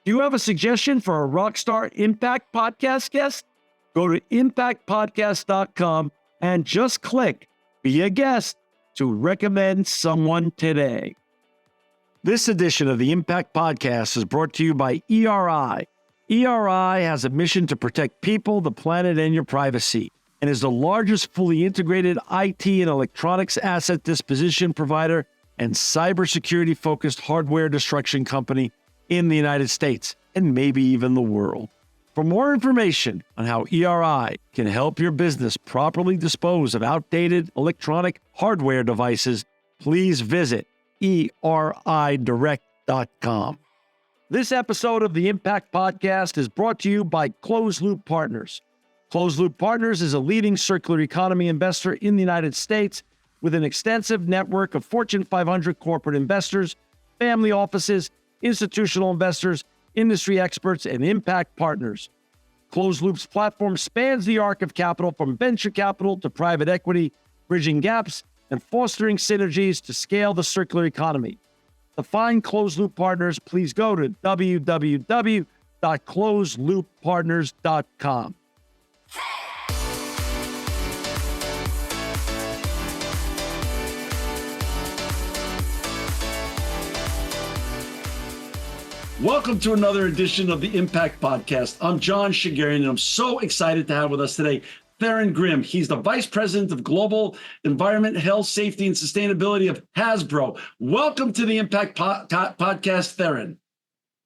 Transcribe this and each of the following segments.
Do you have a suggestion for a Rockstar Impact Podcast guest? Go to impactpodcast.com and just click Be a Guest to recommend someone today. This edition of the Impact Podcast is brought to you by ERI. ERI has a mission to protect people, the planet, and your privacy, and is the largest fully integrated IT and electronics asset disposition provider and cybersecurity-focused hardware destruction company in the United States, and maybe even the world. For more information on how ERI can help your business properly dispose of outdated electronic hardware devices, please visit eridirect.com. This episode of the Impact Podcast is brought to you by Closed Loop Partners. Closed Loop Partners is a leading circular economy investor in the United States with an extensive network of Fortune 500 corporate investors, family offices, institutional investors, industry experts, and impact partners. Closed Loop's platform spans the arc of capital from venture capital to private equity, bridging gaps and fostering synergies to scale the circular economy. To find Closed Loop Partners, please go to www.closedlooppartners.com. Welcome to another edition of the Impact Podcast. I'm John Shigarian, and I'm so excited to have with us today Theron Grimm. He's the Vice President of Global Environment, Health, Safety, and Sustainability of Hasbro. Welcome to the Impact Podcast, Theron.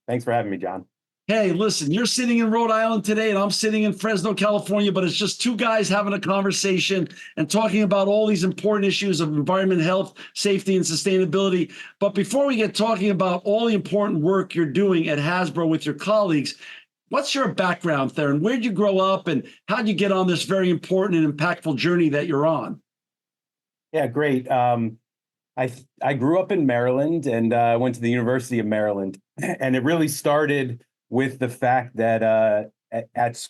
Thanks for having me, John. Hey, listen, you're sitting in Rhode Island today, and I'm sitting in Fresno, California, but it's just two guys having a conversation and talking about all these important issues of environment, health, safety, and sustainability. But before we get talking about all the important work you're doing at Hasbro with your colleagues, what's your background, Theron? Where'd you grow up, and how'd you get on this very important and impactful journey that you're on? Yeah, great. I grew up in Maryland and went to the University of Maryland, and it really started with the fact that at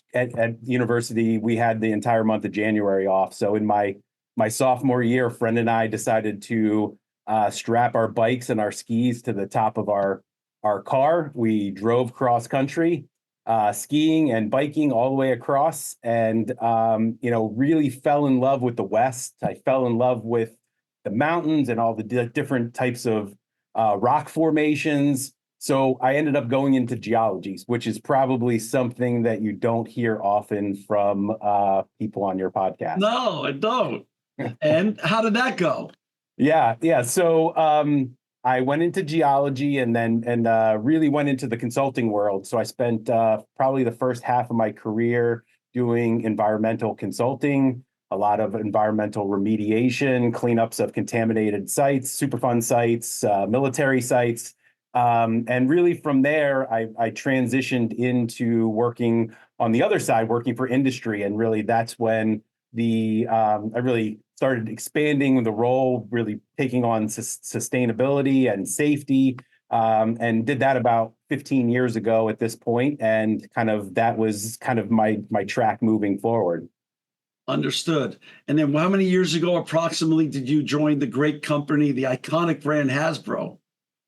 university we had the entire month of January off. So in my sophomore year, a friend and I decided to strap our bikes and our skis to the top of our car. We drove cross country, skiing and biking all the way across, and really fell in love with the West. I fell in love with the mountains and all the different types of rock formations. So I ended up going into geology, which is probably something that you don't hear often from people on your podcast. No, I don't. And how did that go? Yeah. So I went into geology and really went into the consulting world. So I spent probably the first half of my career doing environmental consulting, a lot of environmental remediation, cleanups of contaminated sites, Superfund sites, military sites. And really from there, I transitioned into working on the other side, working for industry. And really that's when I really started expanding the role, really taking on sustainability and safety, and did that about 15 years ago at this point. And that was kind of my track moving forward. Understood. And then how many years ago approximately did you join the great company, the iconic brand Hasbro?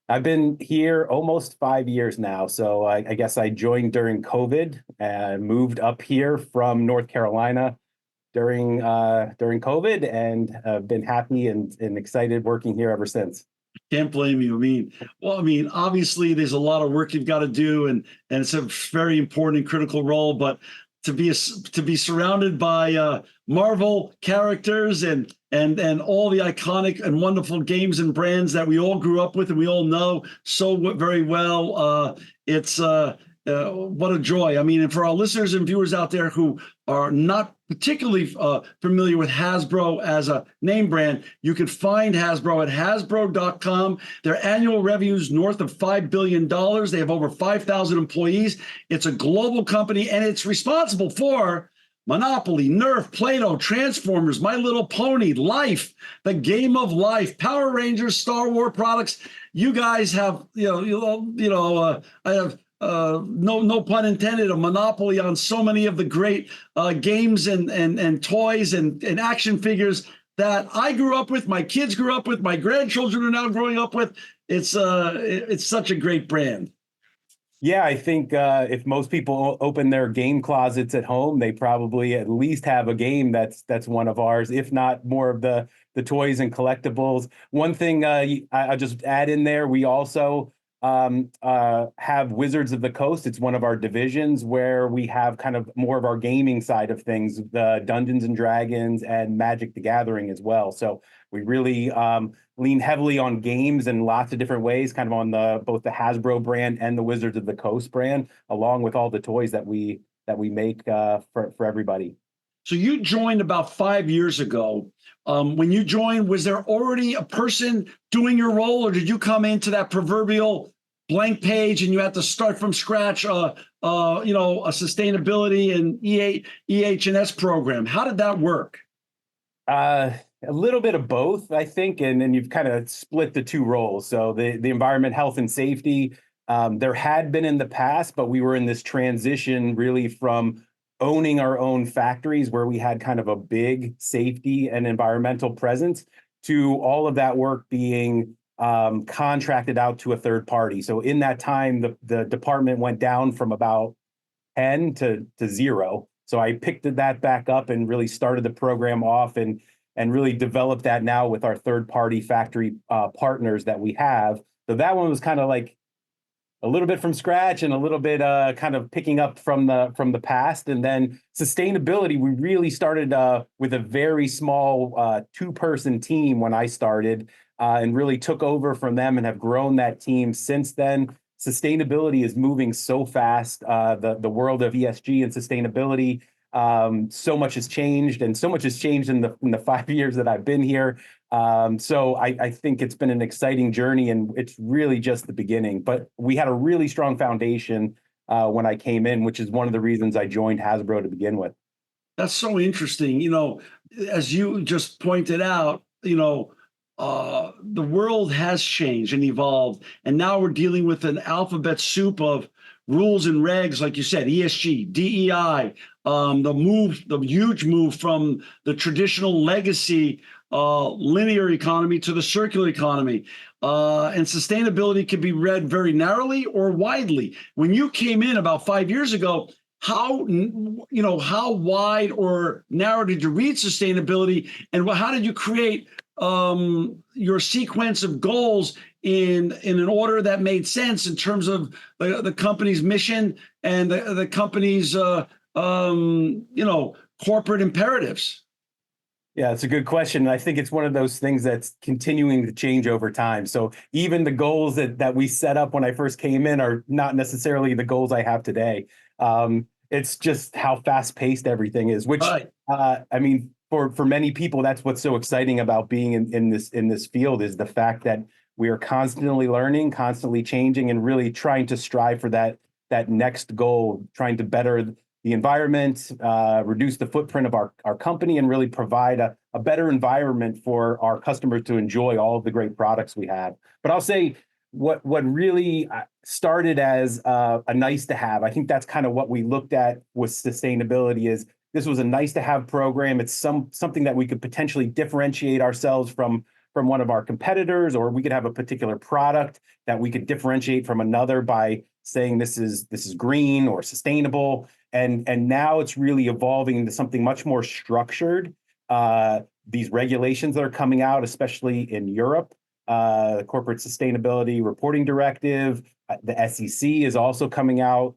I've been here almost 5 years now. So I guess I joined during COVID and moved up here from North Carolina during COVID, and been happy and excited working here ever since. Can't blame you. Obviously there's a lot of work you've got to do, and it's a very important and critical role, but to be surrounded by Marvel characters and all the iconic and wonderful games and brands that we all grew up with and we all know so very well, it's what a joy. And for our listeners and viewers out there who are not particularly familiar with Hasbro as a name brand, you can find Hasbro at Hasbro.com. Their annual revenues north of $5 billion. They have over 5,000 employees. It's a global company, and it's responsible for Monopoly, Nerf, Play-Doh, Transformers, My Little Pony, Life, The Game of Life, Power Rangers, Star Wars products. You guys have, I have no pun intended, a monopoly on so many of the great games and toys and action figures that I grew up with, my kids grew up with, my grandchildren are now growing up with. It's such a great brand. Yeah, I think if most people open their game closets at home, they probably at least have a game that's one of ours, if not more of the toys and collectibles. One thing I'll just add in there, we also have Wizards of the Coast. It's one of our divisions where we have kind of more of our gaming side of things, the Dungeons and Dragons and Magic the Gathering as well. So we really lean heavily on games in lots of different ways, kind of on both the Hasbro brand and the Wizards of the Coast brand, along with all the toys that we make for everybody. So you joined about 5 years ago. When you joined, was there already a person doing your role, or did you come into that proverbial blank page and you had to start from scratch? A sustainability and EH&S program. How did that work? A little bit of both, I think, and then you've kind of split the two roles. So the environment, health, and safety, there had been in the past, but we were in this transition really from owning our own factories where we had kind of a big safety and environmental presence to all of that work being contracted out to a third party. So in that time, the department went down from about 10 to 0. So I picked that back up and really started the program off and really developed that now with our third party factory partners that we have. So that one was kind of like a little bit from scratch and a little bit kind of picking up from the past. And then sustainability, we really started with a very small 2-person team when I started and really took over from them and have grown that team since then. Sustainability is moving so fast. The world of ESG and sustainability, so much has changed, and so much has changed in the 5 years that I've been here. So I think it's been an exciting journey, and it's really just the beginning. But we had a really strong foundation when I came in, which is one of the reasons I joined Hasbro to begin with. That's so interesting. As you just pointed out, the world has changed and evolved, and now we're dealing with an alphabet soup of rules and regs, like you said, ESG, DEI, the huge move from the traditional legacy linear economy to the circular economy. And sustainability can be read very narrowly or widely. When you came in about 5 years ago, how wide or narrow did you read sustainability, and how did you create your sequence of goals in an order that made sense in terms of the company's mission and the company's corporate imperatives? Yeah, it's a good question. I think it's one of those things that's continuing to change over time. So even the goals that we set up when I first came in are not necessarily the goals I have today. It's just how fast paced everything is, which Right. I mean, for many people, that's what's so exciting about being in this field, is the fact that we are constantly learning, constantly changing, and really trying to strive for that next goal, trying to better the environment, reduce the footprint of our company, and really provide a better environment for our customers to enjoy all of the great products we have. But I'll say what really started as a nice to have, I think that's kind of what we looked at with sustainability, is this was a nice to have program. It's something that we could potentially differentiate ourselves from one of our competitors, or we could have a particular product that we could differentiate from another by saying this is green or sustainable. And now it's really evolving into something much more structured. These regulations that are coming out, especially in Europe, the Corporate Sustainability Reporting Directive, the SEC is also coming out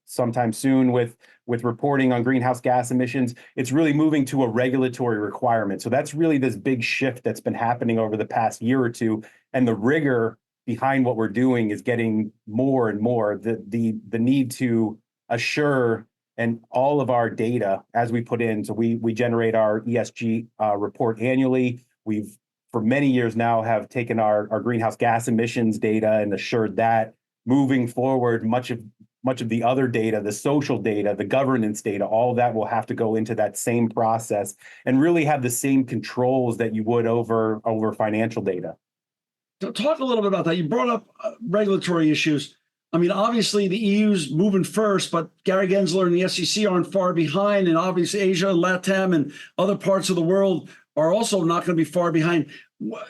sometime soon with reporting on greenhouse gas emissions. It's really moving to a regulatory requirement. So that's really this big shift that's been happening over the past year or two, and the rigor behind what we're doing is getting more and more. The need to assure, and all of our data as we put in, so we generate our ESG report annually. We've for many years now have taken our greenhouse gas emissions data and assured that moving forward, much of the other data, the social data, the governance data, all of that will have to go into that same process and really have the same controls that you would over financial data. So talk a little bit about that. You brought up regulatory issues. I mean, obviously the EU's moving first, but Gary Gensler and the SEC aren't far behind. And obviously Asia, LATAM, and other parts of the world are also not going to be far behind.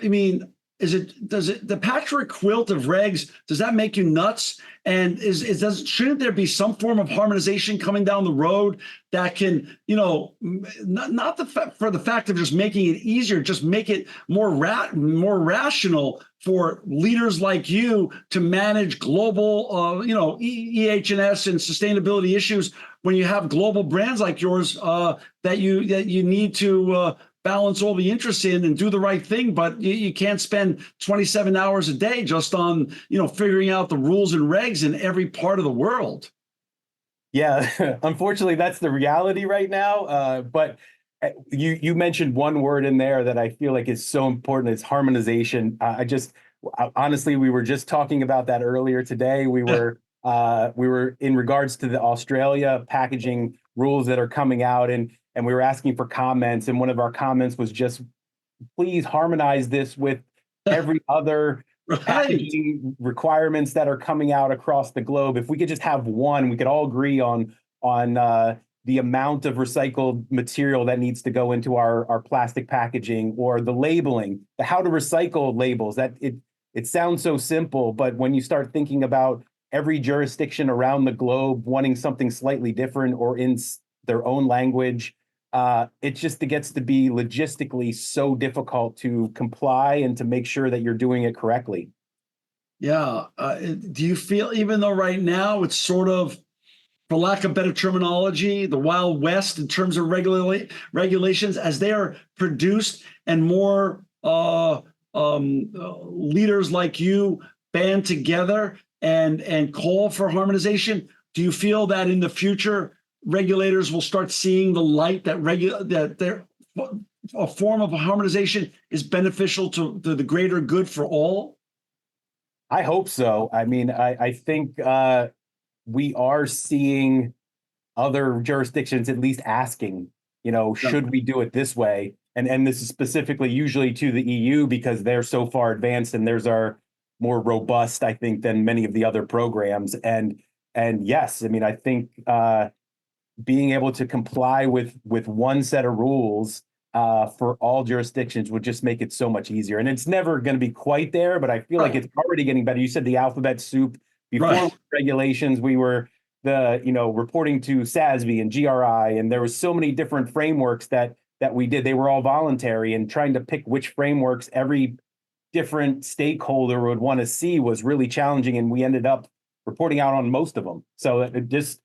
I mean, does it the patchwork quilt of regs, does that make you nuts? And shouldn't there be some form of harmonization coming down the road that can, not for the fact of just making it easier, just make it more rational for leaders like you to manage global, EH&S and sustainability issues when you have global brands like yours that you need to balance all the interests in and do the right thing, but you can't spend 27 hours a day just on, figuring out the rules and regs in every part of the world. Yeah, unfortunately, that's the reality right now. But you mentioned one word in there that I feel like is so important. It's harmonization. Honestly, we were just talking about that earlier today. We were in regards to the Australia packaging rules that are coming out, and we were asking for comments. And one of our comments was just, please harmonize this with every other packaging requirements that are coming out across the globe. If we could just have one, we could all agree on the amount of recycled material that needs to go into our plastic packaging, or the labeling, the how to recycle labels. That it sounds so simple, but when you start thinking about every jurisdiction around the globe wanting something slightly different or in their own language, it gets to be logistically so difficult to comply and to make sure that you're doing it correctly. Yeah. Do you feel, even though right now it's sort of, for lack of better terminology, the Wild West in terms of regulations, as they are produced and more leaders like you band together and call for harmonization, do you feel that in the future regulators will start seeing the light that a form of harmonization is beneficial to the greater good for all? I hope so. I mean, I think we are seeing other jurisdictions at least asking, should we do it this way? And this is specifically usually to the EU because they're so far advanced and theirs are more robust, I think, than many of the other programs. And yes, I mean, I think being able to comply with one set of rules for all jurisdictions would just make it so much easier. And it's never going to be quite there, but I feel like it's already getting better. You said the alphabet soup. Before regulations, we were reporting to SASB and GRI, and there was so many different frameworks that we did. They were all voluntary, and trying to pick which frameworks every different stakeholder would want to see was really challenging, and we ended up reporting out on most of them. So it just,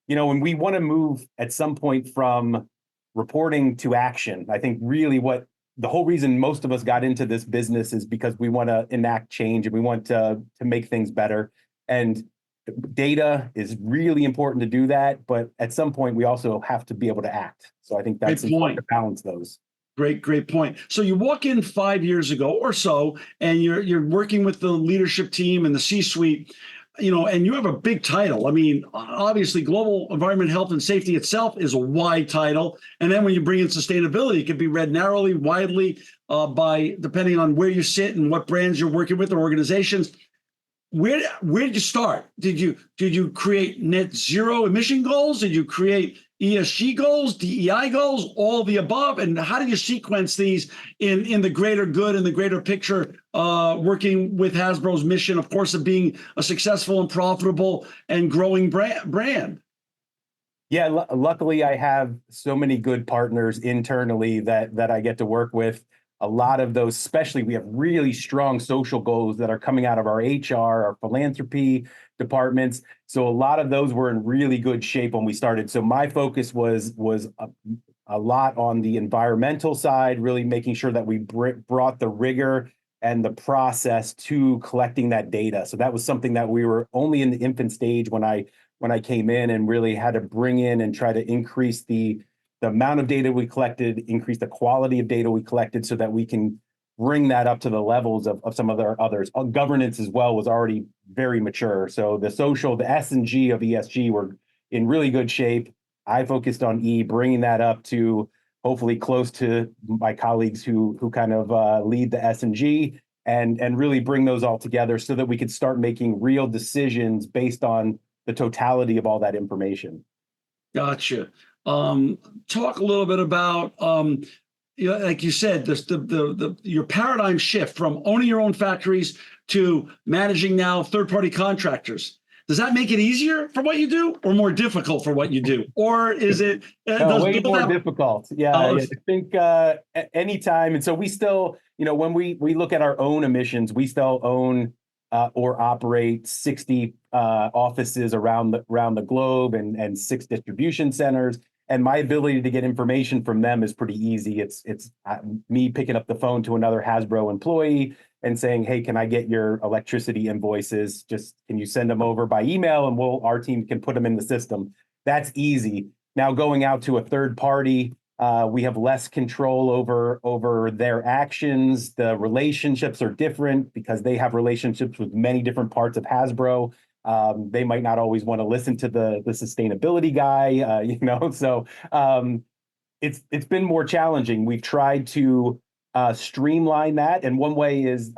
when we want to move at some point from reporting to action, I think really what the whole reason most of us got into this business is because we want to enact change and we want to make things better. And data is really important to do that, but at some point we also have to be able to act. So I think that's important to balance those. Great point. So you walk in 5 years ago or so, and you're working with the leadership team and the C-suite, and you have a big title. I mean, obviously, global environment, health, and safety itself is a wide title. And then when you bring in sustainability, it can be read narrowly, widely, depending on where you sit and what brands you're working with or organizations. Where did you start? Did you create net zero emission goals? Did you create ESG goals, DEI goals, all the above? And how did you sequence these in the greater good and the greater picture, working with Hasbro's mission, of course, of being a successful and profitable and growing brand? Yeah, luckily I have so many good partners internally that I get to work with. A lot of those, especially, we have really strong social goals that are coming out of our HR, our philanthropy departments. So a lot of those were in really good shape when we started. So my focus was a lot on the environmental side, really making sure that we brought the rigor and the process to collecting that data. So that was something that we were only in the infant stage when I came in, and really had to bring in and try to increase the amount of data we collected, increase the quality of data we collected, so that we can bring that up to the levels of some of our others. Governance as well was already very mature. So the S and G of ESG were in really good shape. I focused on E, bringing that up to hopefully close to my colleagues who kind of lead the S and G, and really bring those all together so that we could start making real decisions based on the totality of all that information. Gotcha. Talk a little bit about, like you said, your paradigm shift from owning your own factories to managing now third-party contractors. Does that make it easier for what you do, or more difficult for what you do, or is it? No, Does way both more have? difficult. Yeah, yeah. I think anytime, and so we still, when we look at our own emissions, we still own or operate 60 offices around the globe and 6 distribution centers. And my ability to get information from them is pretty easy. It's me picking up the phone to another Hasbro employee and saying, "Hey, can I get your electricity invoices? Just can you send them over by email, and our team can put them in the system." That's easy. Now going out to a third party, we have less control over their actions. The relationships are different because they have relationships with many different parts of Hasbro. They might not always want to listen to the sustainability guy, So it's been more challenging. We've tried to streamline that, and one way is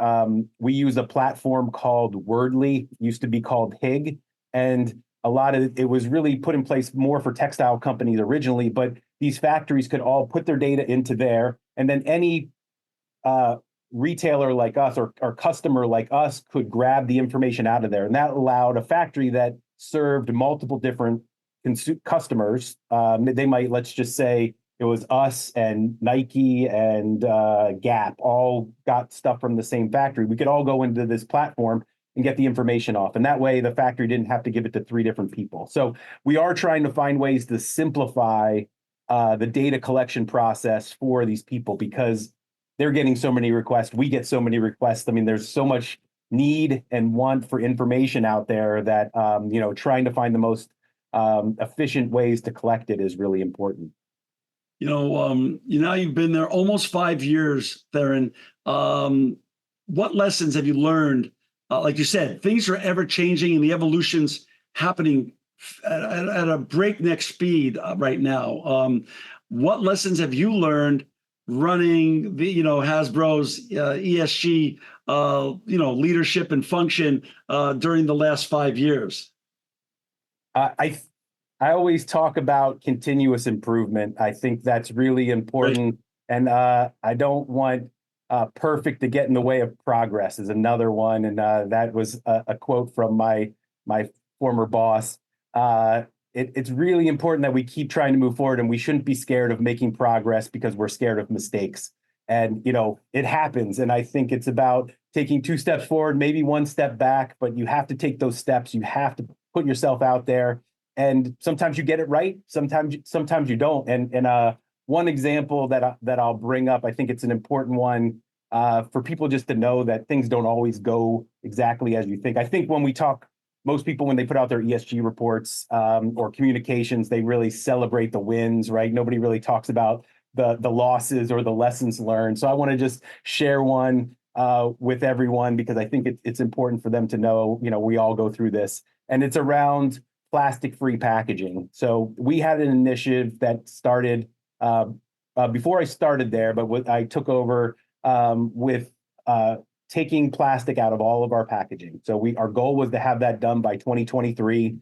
we use a platform called Wordly. It used to be called Hig, and a lot of it was really put in place more for textile companies originally, but these factories could all put their data into there, and then any retailer like us or customer like us could grab the information out of there. And that allowed a factory that served multiple different customers. They might, let's just say it was us and Nike and Gap all got stuff from the same factory. We could all go into this platform and get the information off. And that way the factory didn't have to give it to 3 different people. So we are trying to find ways to simplify the data collection process for these people, because they're getting so many requests. We get so many requests. I mean, there's so much need and want for information out there that, trying to find the most efficient ways to collect it is really important. You've been there almost 5 years, Theron. What lessons have you learned? Like you said, things are ever changing and the evolution's happening at a breakneck speed right now. What lessons have you learned running the Hasbro's ESG leadership and function during the last 5 years? I always talk about continuous improvement. I think that's really important. Right. And I don't want perfect to get in the way of progress is another one. And that was a quote from my former boss. It's really important that we keep trying to move forward, and we shouldn't be scared of making progress because we're scared of mistakes. And, it happens. And I think it's about taking 2 steps forward, maybe 1 step back, but you have to take those steps. You have to put yourself out there. And sometimes you get it right. Sometimes you don't. And one example that I'll bring up, I think it's an important one for people just to know that things don't always go exactly as you think. I think when we talk, most people, when they put out their ESG reports or communications, they really celebrate the wins, right? Nobody really talks about the losses or the lessons learned. So I want to just share one with everyone, because I think it's important for them to know, we all go through this, and it's around plastic-free packaging. So we had an initiative that started before I started there, but I took over with taking plastic out of all of our packaging. So our goal was to have that done by 2023.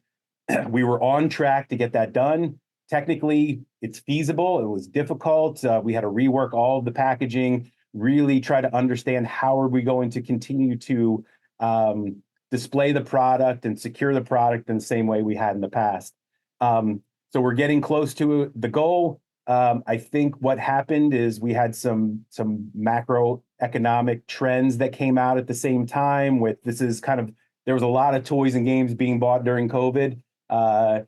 We were on track to get that done. Technically, it's feasible. It was difficult. We had to rework all of the packaging, really try to understand how are we going to continue to display the product and secure the product in the same way we had in the past. So we're getting close to the goal. I think what happened is we had some macroeconomic trends that came out at the same time. There was a lot of toys and games being bought during COVID, and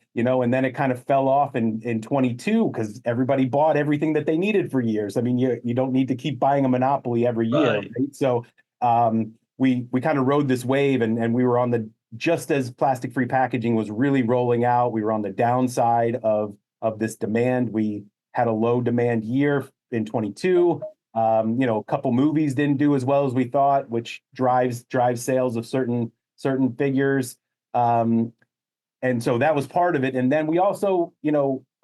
then it kind of fell off in 22 because everybody bought everything that they needed for years. I mean, you don't need to keep buying a Monopoly every year. Right. Right? So we kind of rode this wave, and we were just as plastic-free packaging was really rolling out, we were on the downside of this demand. We had a low demand year in 22. A couple movies didn't do as well as we thought, which drives sales of certain figures. And so that was part of it. And then we also,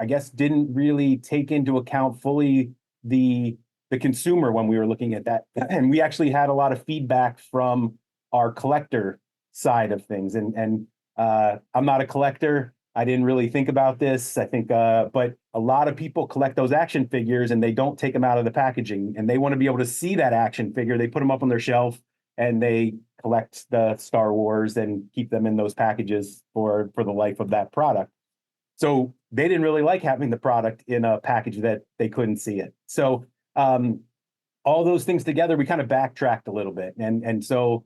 I guess, didn't really take into account fully the consumer when we were looking at that. And we actually had a lot of feedback from our collector side of things. And I'm not a collector. I didn't really think about this. I think, but a lot of people collect those action figures and they don't take them out of the packaging, and they want to be able to see that action figure. They put them up on their shelf and they collect the Star Wars and keep them in those packages for the life of that product. So they didn't really like having the product in a package that they couldn't see it. So all those things together, we kind of backtracked a little bit. And so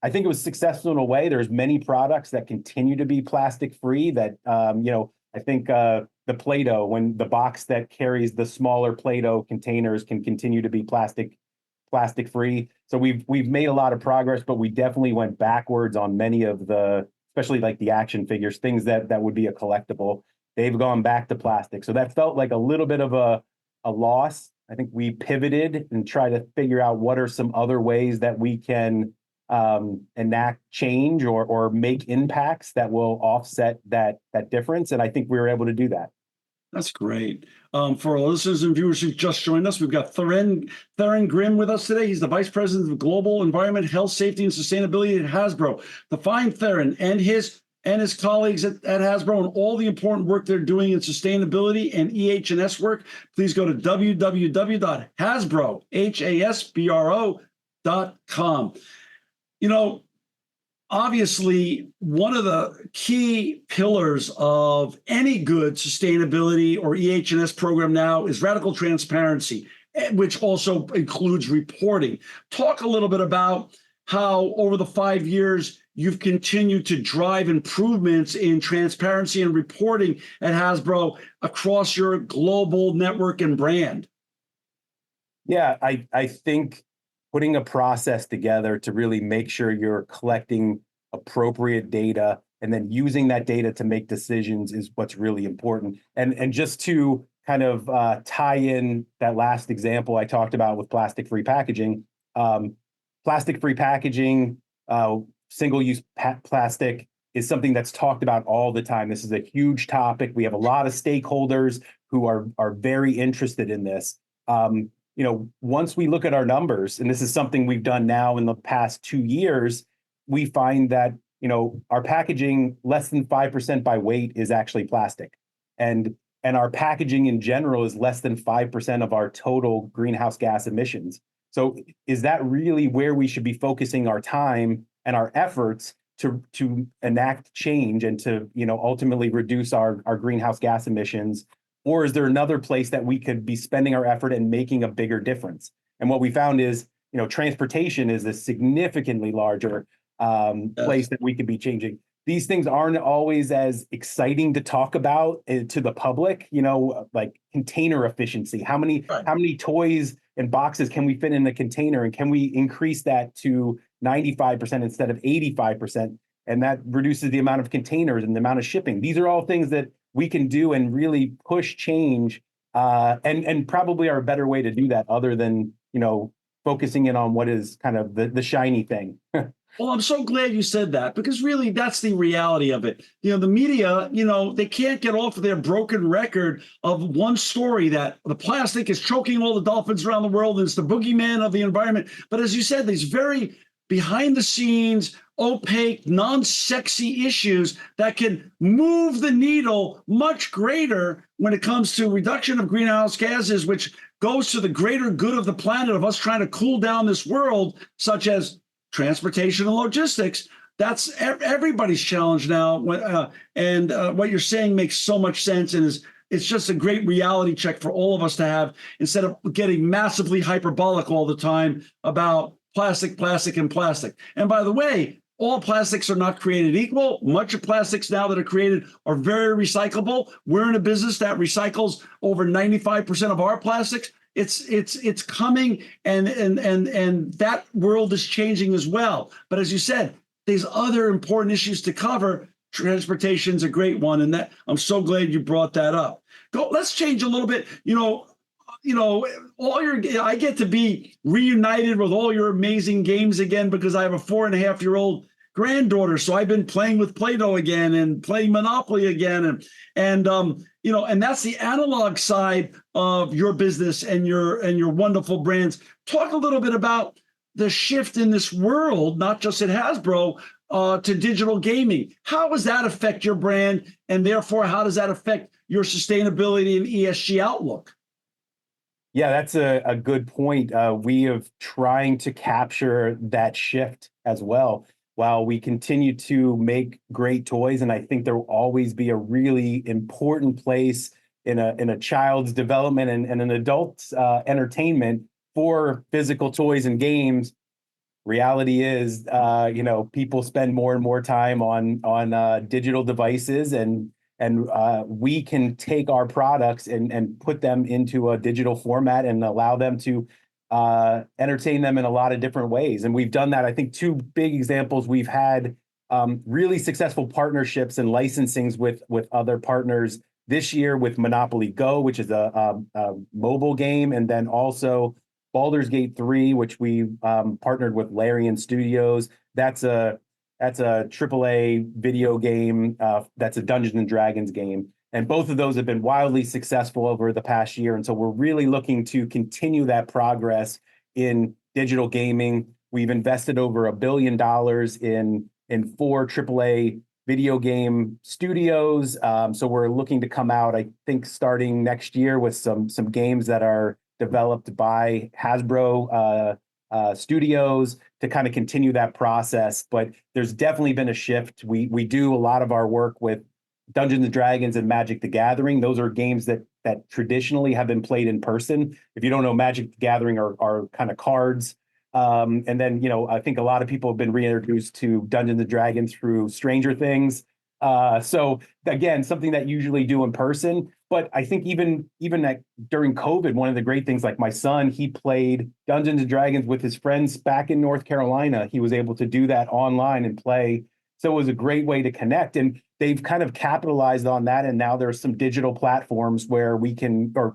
I think it was successful in a way. There's many products that continue to be plastic free that, I think the Play-Doh, when the box that carries the smaller Play-Doh containers can continue to be plastic free. So we've made a lot of progress, but we definitely went backwards on many of the, especially like the action figures, things that would be a collectible. They've gone back to plastic. So that felt like a little bit of a loss. I think we pivoted and tried to figure out what are some other ways that we can enact change or make impacts that will offset that difference. And I think we were able to do that. That's great. For our listeners and viewers who just joined us, we've got Theron Grimm with us today. He's the Vice President of Global Environment, Health, Safety, and Sustainability at Hasbro. To find Theron and his colleagues at Hasbro and all the important work they're doing in sustainability and EH&S work, please go to www.hasbro.com. Obviously, one of the key pillars of any good sustainability or EH&S program now is radical transparency, which also includes reporting. Talk a little bit about how over the 5 years you've continued to drive improvements in transparency and reporting at Hasbro across your global network and brand. Yeah, I think putting a process together to really make sure you're collecting appropriate data and then using that data to make decisions is what's really important. And just to kind of tie in that last example I talked about with plastic-free packaging, single-use plastic is something that's talked about all the time. This is a huge topic. We have a lot of stakeholders who are very interested in this. Once we look at our numbers, and this is something we've done now in the past 2 years, we find that, our packaging less than 5% by weight is actually plastic. And our packaging in general is less than 5% of our total greenhouse gas emissions. So is that really where we should be focusing our time and our efforts to enact change and to, ultimately reduce our greenhouse gas emissions? Or is there another place that we could be spending our effort and making a bigger difference? And what we found is, transportation is a significantly larger place that we could be changing. These things aren't always as exciting to talk about to the public, like container efficiency. How many toys and boxes can we fit in a container? And can we increase that to 95% instead of 85%? And that reduces the amount of containers and the amount of shipping. These are all things that we can do and really push change, and probably are a better way to do that other than, focusing in on what is kind of the shiny thing. Well, I'm so glad you said that, because really that's the reality of it. The media, they can't get off of their broken record of one story that the plastic is choking all the dolphins around the world and it's the boogeyman of the environment. But as you said, these very behind the scenes, opaque, non-sexy issues that can move the needle much greater when it comes to reduction of greenhouse gases, which goes to the greater good of the planet, of us trying to cool down this world, such as transportation and logistics. That's everybody's challenge now. What you're saying makes so much sense, and it's just a great reality check for all of us to have, instead of getting massively hyperbolic all the time about plastic. And by the way, all plastics are not created equal. Much of plastics now that are created are very recyclable. We're in a business that recycles over 95% of our plastics. It's coming, and that world is changing as well. But as you said, there's other important issues to cover. Transportation's a great one, and that I'm so glad you brought that up. Let's change a little bit. I get to be reunited with all your amazing games again, because I have a 4.5-year-old granddaughter. So I've been playing with Play-Doh again and playing Monopoly again. And that's the analog side of your business and your wonderful brands. Talk a little bit about the shift in this world, not just at Hasbro, to digital gaming. How does that affect your brand? And therefore, how does that affect your sustainability and ESG outlook? Yeah, that's a good point. We are trying to capture that shift as well. While we continue to make great toys, and I think there will always be a really important place in a child's development and an adult's entertainment for physical toys and games. Reality is, people spend more and more time on digital devices, and we can take our products and put them into a digital format and allow them to entertain them in a lot of different ways. And we've done that. I think two big examples, we've had really successful partnerships and licensings with other partners this year with Monopoly Go, which is a mobile game, and then also Baldur's Gate 3, which we partnered with Larian Studios. That's a AAA video game. That's a Dungeons and Dragons game. And both of those have been wildly successful over the past year. And so we're really looking to continue that progress in digital gaming. We've invested over $1 billion in 4 AAA video game studios. So we're looking to come out, I think, starting next year with some games that are developed by Hasbro studios to kind of continue that process. But there's definitely been a shift. We do a lot of our work with Dungeons and Dragons and Magic the Gathering. Those are games that traditionally have been played in person. If you don't know, Magic the Gathering are kind of cards. And then, I think a lot of people have been reintroduced to Dungeons and Dragons through Stranger Things. So again, something that you usually do in person. But I think even during COVID, one of the great things, like my son, he played Dungeons and Dragons with his friends back in North Carolina. He was able to do that online and play. So it was a great way to connect. And they've kind of capitalized on that. And now there's some digital platforms where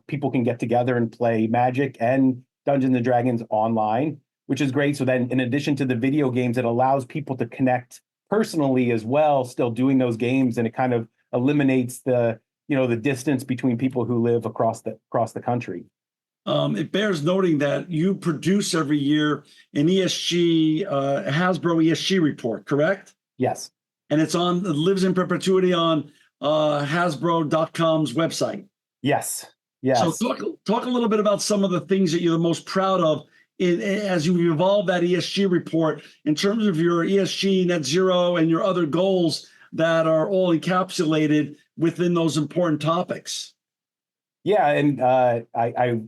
people can get together and play Magic and Dungeons and Dragons online, which is great. So then in addition to the video games, it allows people to connect personally as well, still doing those games. And it kind of eliminates the distance between people who live across the country. It bears noting that you produce every year an ESG, Hasbro ESG report, correct? Yes. And it lives in perpetuity on Hasbro.com's website. Yes. So talk a little bit about some of the things that you're the most proud of as you evolve that ESG report in terms of your ESG net zero and your other goals that are all encapsulated within those important topics. Yeah, and I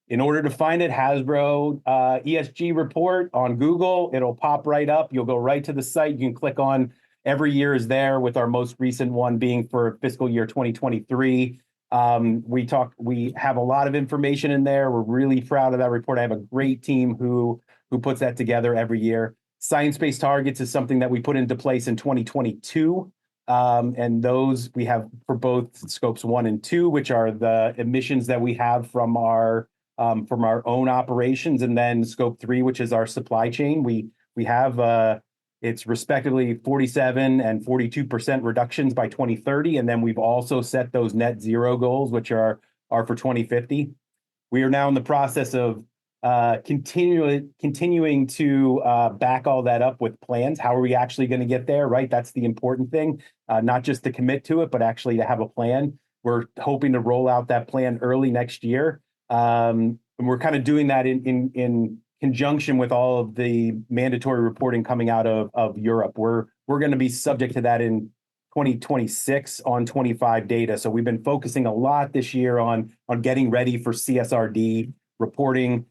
in order to find it, Hasbro ESG report on Google, it'll pop right up. You'll go right to the site. You can click on every year is there, with our most recent one being for fiscal year 2023. We have a lot of information in there. We're really proud of that report. I have a great team who puts that together every year. Science-based targets is something that we put into place in 2022. And those we have for both scopes 1 and 2, which are the emissions that we have from our own operations, and then scope 3, which is our supply chain. We have it's respectively 47 and 42% reductions by 2030, and then we've also set those net zero goals, which are for 2050. We are now in the process of continuing to back all that up with plans. How are we actually going to get there, right? That's the important thing, not just to commit to it, but actually to have a plan. We're hoping to roll out that plan early next year. And we're kind of doing that in conjunction with all of the mandatory reporting coming out of Europe. We're going to be subject to that in 2026 on 25 data. So we've been focusing a lot this year on getting ready for CSRD reporting,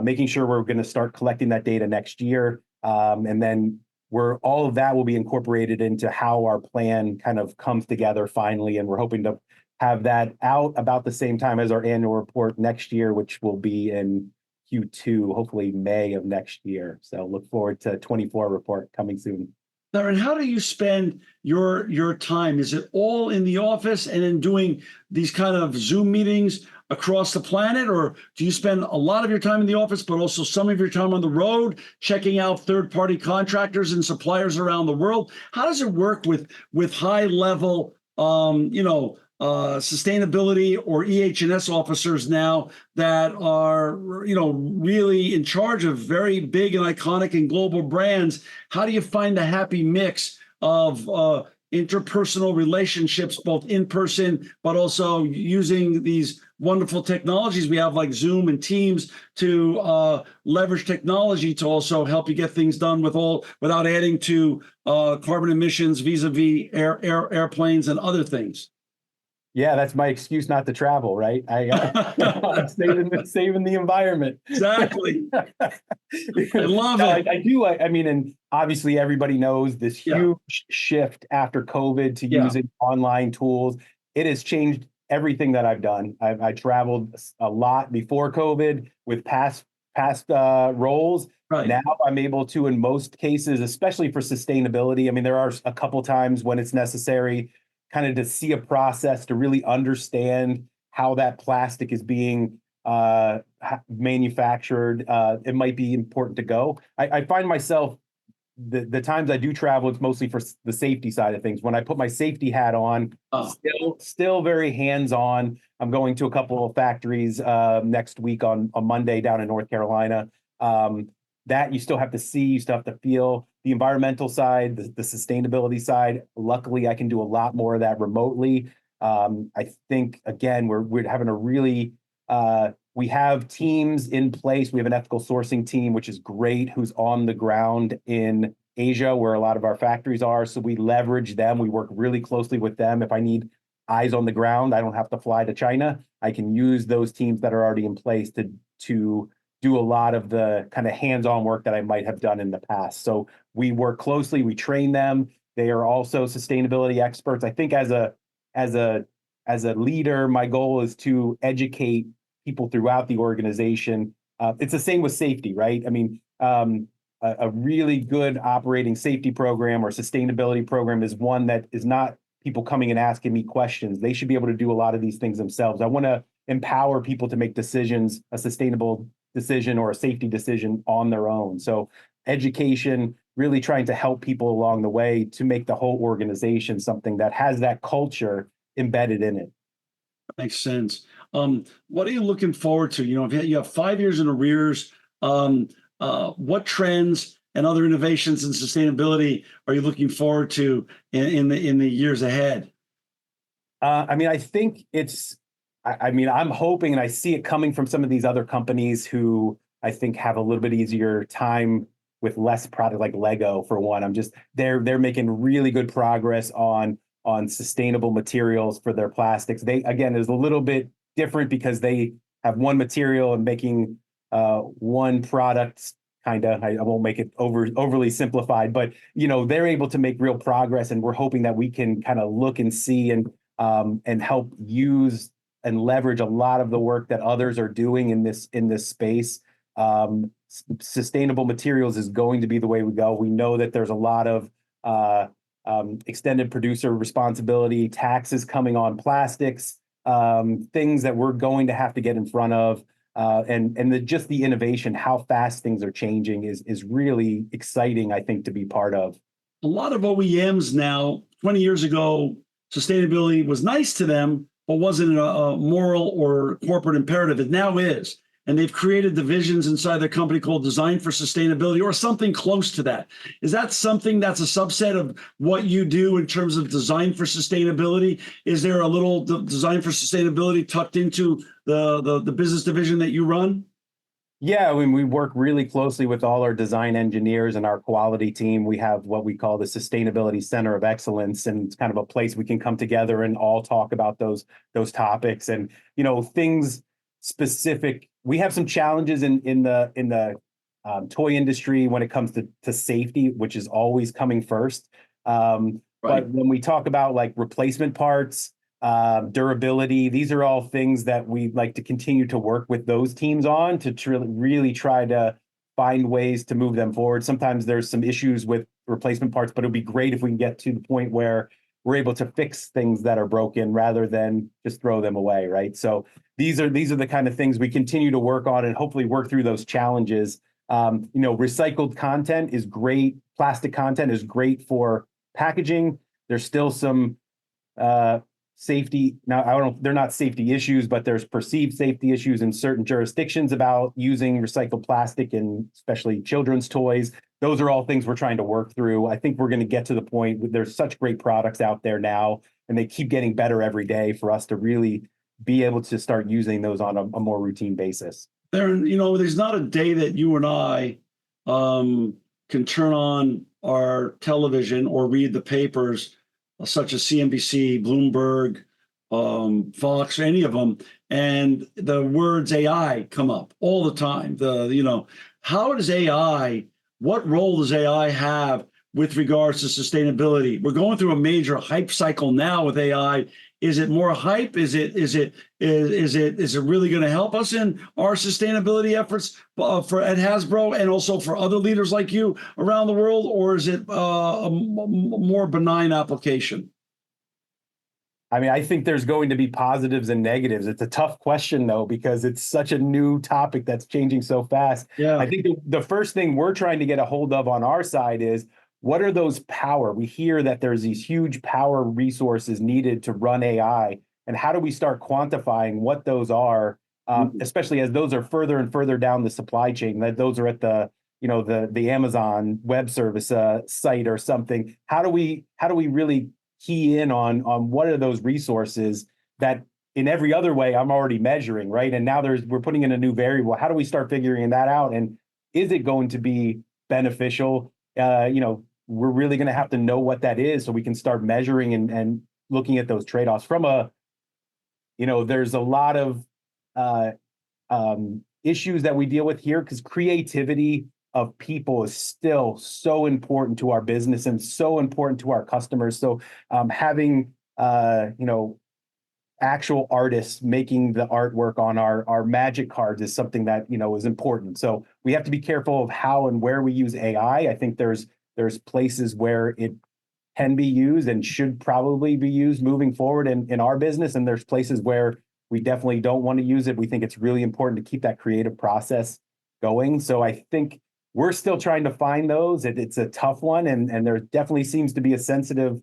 making sure we're going to start collecting that data next year. And then all of that will be incorporated into how our plan kind of comes together finally. And we're hoping to have that out about the same time as our annual report next year, which will be in Q2, hopefully May of next year. So look forward to 24 report coming soon. Theron, how do you spend your time? Is it all in the office and then doing these kind of Zoom meetings across the planet, or do you spend a lot of your time in the office, but also some of your time on the road, checking out third-party contractors and suppliers around the world? How does it work with high level, sustainability or EH&S officers now that are, really in charge of very big and iconic and global brands. How do you find the happy mix of interpersonal relationships, both in person, but also using these wonderful technologies we have like Zoom and Teams to leverage technology to also help you get things done without adding to carbon emissions vis-a-vis airplanes and other things? Yeah, that's my excuse not to travel, right? I'm saving the environment. Exactly. I love No, it. I do. I mean, and obviously everybody knows this huge shift after COVID to using online tools. It has changed everything that I've done. I traveled a lot before COVID with past roles. Right. Now I'm able to, in most cases, especially for sustainability. I mean, there are a couple times when it's necessary kind of to see a process to really understand how that plastic is being manufactured. It might be important to go. I find myself, the times I do travel, it's mostly for the safety side of things. When I put my safety hat on, still very hands-on. I'm going to a couple of factories next week on Monday down in North Carolina. That you still have to see, you still have to feel. The environmental side, the sustainability side, luckily I can do a lot more of that remotely. I think, again, we're having a really, we have teams in place. We have an ethical sourcing team, which is great, who's on the ground in Asia, where a lot of our factories are. So we leverage them. We work really closely with them. If I need eyes on the ground, I don't have to fly to China. I can use those teams that are already in place to do a lot of the kind of hands-on work that I might have done in the past. So we work closely, we train them. They are also sustainability experts. I think as a leader, my goal is to educate people throughout the organization. It's the same with safety, right? I mean, a really good operating safety program or sustainability program is one that is not people coming and asking me questions. They should be able to do a lot of these things themselves. I want to empower people to make decisions, a sustainable decision or a safety decision on their own. So education, really trying to help people along the way to make the whole organization something that has that culture embedded in it. Makes sense. What are you looking forward to? If you have 5 years in arrears, what trends and other innovations in sustainability are you looking forward to in the years ahead? I mean, I think I'm hoping, and I see it coming from some of these other companies who I think have a little bit easier time with less product, like Lego, for one. They're making really good progress on sustainable materials for their plastics. Again, is a little bit different because they have one material and making one product. Kind of, I won't make it overly simplified, but they're able to make real progress, and we're hoping that we can kind of look and see and help use and leverage a lot of the work that others are doing in this space. Sustainable materials is going to be the way we go. We know that there's a lot of extended producer responsibility, taxes coming on plastics, things that we're going to have to get in front of. And just the innovation, how fast things are changing is really exciting, I think, to be part of. A lot of OEMs now, 20 years ago, sustainability was nice to them, but wasn't a moral or corporate imperative. It now is. And they've created divisions inside their company called Design for Sustainability or something close to that. Is that something that's a subset of what you do in terms of Design for Sustainability? Is there a little Design for Sustainability tucked into the business division that you run? Yeah, I mean, we work really closely with all our design engineers and our quality team. We have what we call the Sustainability Center of Excellence, and it's kind of a place we can come together and all talk about those topics and things specific. We have some challenges in the toy industry when it comes to safety, which is always coming first. Right. But when we talk about like replacement parts, durability, these are all things that we like to continue to work with those teams on to really try to find ways to move them forward. Sometimes there's some issues with replacement parts, but it'd be great if we can get to the point where we're able to fix things that are broken rather than just throw them away, right? So these are the kind of things we continue to work on and hopefully work through those challenges. Recycled content is great. Plastic content is great for packaging. There's still some safety. Now, they're not safety issues, but there's perceived safety issues in certain jurisdictions about using recycled plastic and especially children's toys. Those are all things we're trying to work through. I think we're going to get to the point where there's such great products out there now, and they keep getting better every day for us to really be able to start using those on a more routine basis. Theron, there's not a day that you and I can turn on our television or read the papers, such as CNBC, Bloomberg, Fox, any of them, and the words AI come up all the time. How does AI? What role does AI have with regards to sustainability? We're going through a major hype cycle now with AI. Is it more hype? Is it really going to help us in our sustainability efforts at Hasbro and also for other leaders like you around the world, or is it a more benign application? I mean, I think there's going to be positives and negatives. It's a tough question, though, because it's such a new topic that's changing so fast. Yeah. I think the first thing we're trying to get a hold of on our side is, what are those power? We hear that there's these huge power resources needed to run AI. And how do we start quantifying what those are, especially as those are further and further down the supply chain, that those are at the Amazon Web Service site or something. How do we really key in on what are those resources that in every other way I'm already measuring, right? And now we're putting in a new variable. How do we start figuring that out? And is it going to be beneficial? We're really going to have to know what that is so we can start measuring and looking at those trade-offs there's a lot of issues that we deal with here because creativity of people is still so important to our business and so important to our customers. So having actual artists making the artwork on our magic cards is something that is important. So we have to be careful of how and where we use AI. I think there's places where it can be used and should probably be used moving forward in our business, and there's places where we definitely don't want to use it. We think it's really important to keep that creative process going. So I think we're still trying to find those. It's a tough one, and there definitely seems to be a sensitive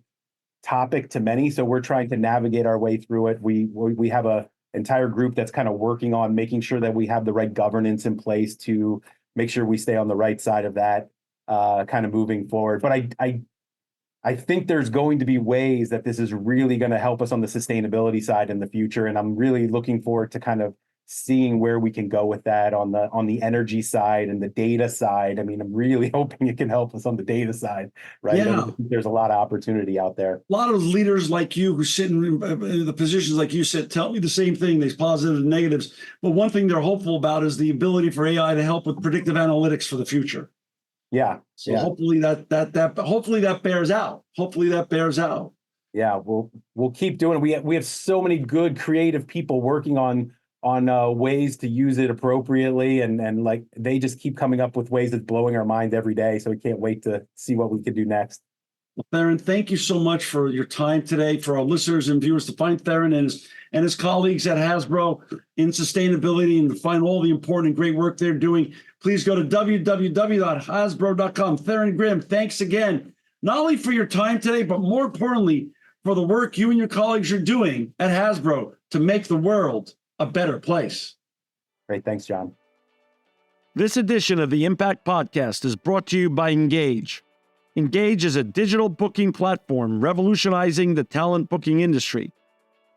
topic to many. So we're trying to navigate our way through it. We have a entire group that's kind of working on making sure that we have the right governance in place to make sure we stay on the right side of that kind of moving forward. But I think there's going to be ways that this is really going to help us on the sustainability side in the future. And I'm really looking forward to kind of seeing where we can go with that on the energy side and the data side. I mean, I'm really hoping it can help us on the data side, right? Yeah. There's a lot of opportunity out there. A lot of leaders like you who sit in the positions like you sit tell me the same thing. There's positives and negatives. But one thing they're hopeful about is the ability for AI to help with predictive analytics for the future. Yeah. So hopefully that bears out. Hopefully that bears out. Yeah, we'll keep doing it. We have so many good creative people working on ways to use it appropriately, and like they just keep coming up with ways that's blowing our mind every day. So we can't wait to see what we can do next. Well, Theron, thank you so much for your time today. For our listeners and viewers, to find Theron and his colleagues at Hasbro in sustainability and to find all the important and great work they're doing, please go to www.hasbro.com. Theron Grimm, thanks again, not only for your time today, but more importantly, for the work you and your colleagues are doing at Hasbro to make the world a better place. Great. Thanks, John. This edition of the Impact Podcast is brought to you by Engage. Engage is a digital booking platform revolutionizing the talent booking industry.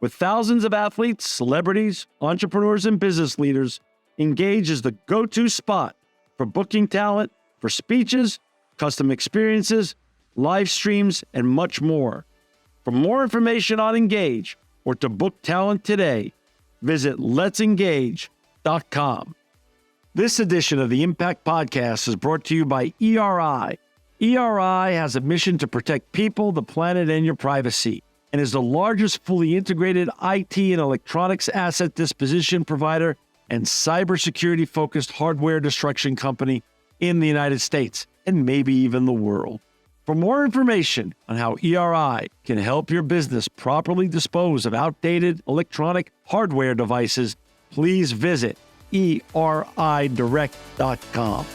With thousands of athletes, celebrities, entrepreneurs, and business leaders, Engage is the go-to spot for booking talent, for speeches, custom experiences, live streams, and much more. For more information on Engage or to book talent today, visit letsengage.com. This edition of the Impact Podcast is brought to you by ERI. ERI has a mission to protect people, the planet, and your privacy, and is the largest fully integrated IT and electronics asset disposition provider and cybersecurity-focused hardware destruction company in the United States, and maybe even the world. For more information on how ERI can help your business properly dispose of outdated electronic hardware devices, please visit eridirect.com.